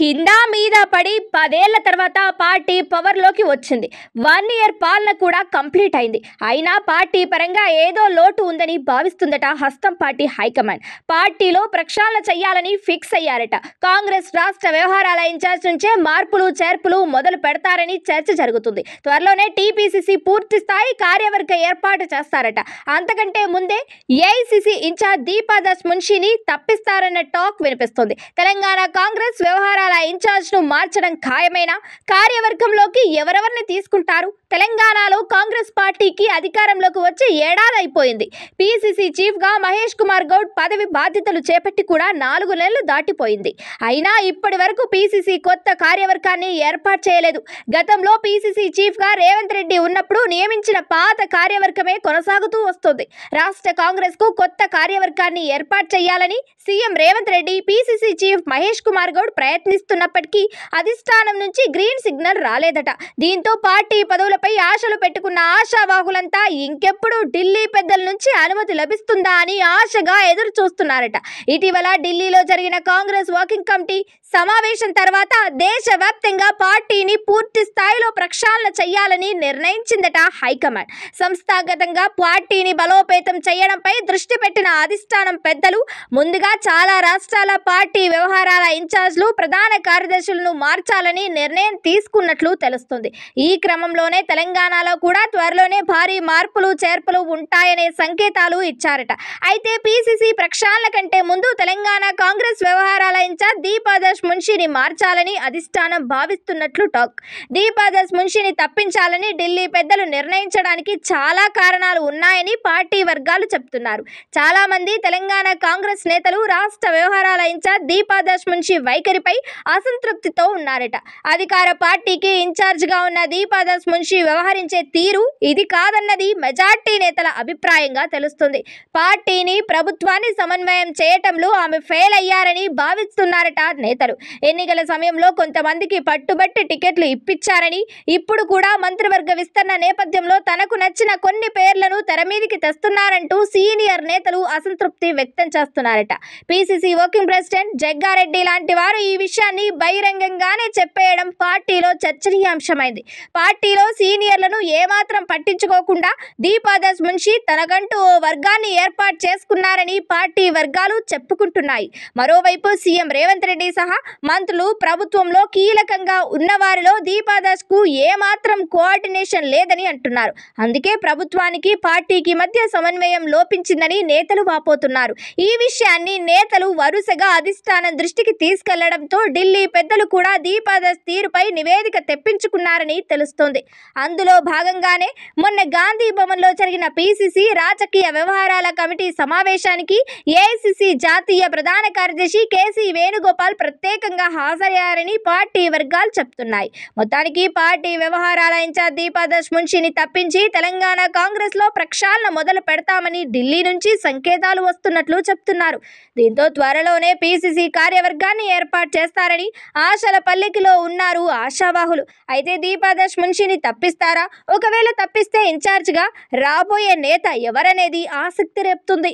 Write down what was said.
కింద మీద పడి 10 ఏళ్ల తర్వాత పార్టీ పవర్లోకి వచ్చింది. 1 ఇయర్ పాలన కూడా కంప్లీట్ అయింది. అయినా పార్టీ పరంగా ఏదో లోటు ఉందని భావిస్తుందట హస్తం పార్టీ హైకమాండ్. పార్టీలో ప్రక్షాళన చేయాలని ఫిక్స్ అయ్యారట. కాంగ్రెస్ రాష్ట్ర వ్యవహారాల ఇన్ఛార్జ్ నుంచే మార్పులు చేర్పులు మొదలు పెడతారని చర్చ జరుగుతుంది. త్వరలోనే టీపీసీసీ పూర్తి స్థాయి కార్యవర్గ ఏర్పాటు చేస్తారట. అంతకంటే ముందే ఏఐసీసీ ఇన్ఛార్జ్ దీపాదాస్ మున్షిని తప్పిస్తారన్న టాక్ వినిపిస్తుంది. తెలంగాణ కాంగ్రెస్ వ్యవహారాల ఇన్ఛార్జ్ ను మార్చడం ఖాయమైన కార్యవర్గంలోకి ఎవరెవరిని తీసుకుంటారు? తెలంగాణలో కాంగ్రెస్ పార్టీకి అధికారంలోకి వచ్చి ఏడాది అయిపోయింది. పీసీసీ చీఫ్ గా మహేష్ కుమార్ గౌడ్ పదవి బాధ్యతలు చేపట్టి కూడా 4 నెలలు దాటిపోయింది. అయినా ఇప్పటి వరకు పీసీసీ కొత్త కార్యవర్గాన్ని ఏర్పాటు చేయలేదు. గతంలో పీసీసీ చీఫ్ గా రేవంత్ రెడ్డి ఉన్నప్పుడు నియమించిన పాత కార్యవర్గమే కొనసాగుతూ వస్తుంది. రాష్ట్ర కాంగ్రెస్ కు కొత్త కార్యవర్గాన్ని ఏర్పాటు చేయాలని CM Revanth Reddy PCC chief Mahesh Kumar Goud ప్రయత్నిస్తున్నప్పటికీ అధిష్టానం నుంచి గ్రీన్ సిగ్నల్ రాలేదట. దీంతో పార్టీ పదవులపై ఆశలు పెట్టుకున్న ఆశావాహులంతా ఇంకెప్పుడు ఢిల్లీ పెద్దల నుంచి అనుమతి లభిస్తుందా అని ఆశగా ఎదురు చూస్తున్నారట. ఇటీవల ఢిల్లీలో జరిగిన కాంగ్రెస్ వర్కింగ్ కమిటీ సమావేశం తర్వాత దేశవ్యాప్తంగా పార్టీని పూర్తి స్థాయిలో ప్రక్షాళన చేయాలని నిర్ణయించిందట హైకమాండ్. సంస్థాగతంగా పార్టీని బలోపేతం చేయడంపై దృష్టి పెట్టిన అధిష్టానం పెద్దలు ముందుగా చాలా రాష్ట్రాల పార్టీ వ్యవహారాల ఇన్ఛార్జ్లు ప్రధాన కార్యదర్శులను మార్చాలని నిర్ణయం తీసుకున్నట్లు తెలుస్తుంది. ఈ క్రమంలోనే తెలంగాణలో కూడా త్వరలోనే భారీ మార్పులు చేర్పులు ఉంటాయనే సంకేతాలు ఇచ్చారట. అయితే పీసీసీ ప్రక్షాళన కంటే ముందు తెలంగాణ కాంగ్రెస్ వ్యవహారాల ఇన్ఛార్జ్ దీపాదాస్ మున్షిని మార్చాలని అధిష్టానం భావిస్తున్నట్లు టాక్. దీపాదాస్ మున్షిని తప్పించాలని ఢిల్లీ పెద్దలు నిర్ణయించడానికి చాలా కారణాలు ఉన్నాయని పార్టీ వర్గాలు చెప్తున్నారు. చాలా మంది తెలంగాణ కాంగ్రెస్ నేతలు రాష్ట్ర వ్యవహారాల ఇన్ఛార్జ్ దీపాదాస్ మున్షి వైఖరిపై అసంతృప్తితో ఉన్నారట. అధికార పార్టీకి ఇన్ఛార్జ్ గా ఉన్న దీపాదాస్ మున్షి వ్యవహరించే తీరు ఇది కాదన్నది మెజార్టీ నేతల అభిప్రాయంగా తెలుస్తుంది. పార్టీని ప్రభుత్వాన్ని సమన్వయం చేయటంలో ఆమె ఫెయిల్ అయ్యారని భావిస్తున్నారట నేతలు. ఎన్నికల సమయంలో కొంతమందికి పట్టుబట్టి టికెట్లు ఇప్పించారని, ఇప్పుడు కూడా మంత్రివర్గ విస్తరణ నేపథ్యంలో తనకు నచ్చిన కొన్ని పేర్లను తెరమీదికి తెస్తున్నారంటూ సీనియర్ నేతలు అసంతృప్తి వ్యక్తం చేస్తున్నారట. పీసీసీ వర్కింగ్ ప్రెసిడెంట్ జగ్గారెడ్డి లాంటి వారు ఈ విషయాన్ని బహిరంగంగానే చెప్పేయడం పార్టీలో చర్చనీయాంశమైంది. పార్టీలో సీనియర్లను ఏమాత్రం పట్టించుకోకుండా దీపాదాస్ మున్షి తనకంటూ ఓ వర్గాన్ని ఏర్పాటు చేసుకున్నారని పార్టీ వర్గాలు చెప్పుకుంటున్నాయి. మరోవైపు సీఎం రేవంత్ రెడ్డి సహా మంత్రులు ప్రభుత్వంలో కీలకంగా ఉన్నవారిలో దీపాదాస్ కు ఏమాత్రం కోఆర్డినేషన్ లేదని అంటున్నారు. అందుకే ప్రభుత్వానికి పార్టీకి మధ్య సమన్వయం లోపించిందని నేతలు వాపోతున్నారు. ఈ విషయాన్ని నేతలు వరుసగా అధిష్టానం దృష్టికి తీసుకెళ్లడంతో ఢిల్లీ పెద్దలు కూడా దీపాదాస్ తీరుపై నివేదిక తెప్పించుకున్నారని తెలుస్తోంది. అందులో భాగంగానే మొన్న గాంధీ భవన్ లో జరిగిన పీసీసీ రాజకీయ వ్యవహారాల కమిటీ సమావేశానికి ఏఐసీసీ జాతీయ ప్రధాన కార్యదర్శి కేసీ వేణుగోపాల్ ప్రత్యేకంగా హాజరయ్యారని పార్టీ వర్గాలు చెప్తున్నాయి. మొత్తానికి పార్టీ వ్యవహారాల ఇన్ఛార్జ్ దీపాదాస్ మున్షిని తప్పించి తెలంగాణ కాంగ్రెస్ లో ప్రక్షాళన మొదలు పెడతామని ఢిల్లీ నుంచి సంకేతాలు వస్తున్నట్లు చెప్తున్నారు. దీంతో త్వరలోనే పీసీసీ కార్యవర్గాన్ని ఏర్పాటు చేస్తారని ఆశల పల్లికిలో ఉన్నారు ఆశావాహులు. అయితే దీపాదాస్ మున్షిని తప్పిస్తారా? ఒకవేళ తప్పిస్తే ఇన్ఛార్జ్ గా రాబోయే నేత ఎవరనేది ఆసక్తి రేపుతుంది.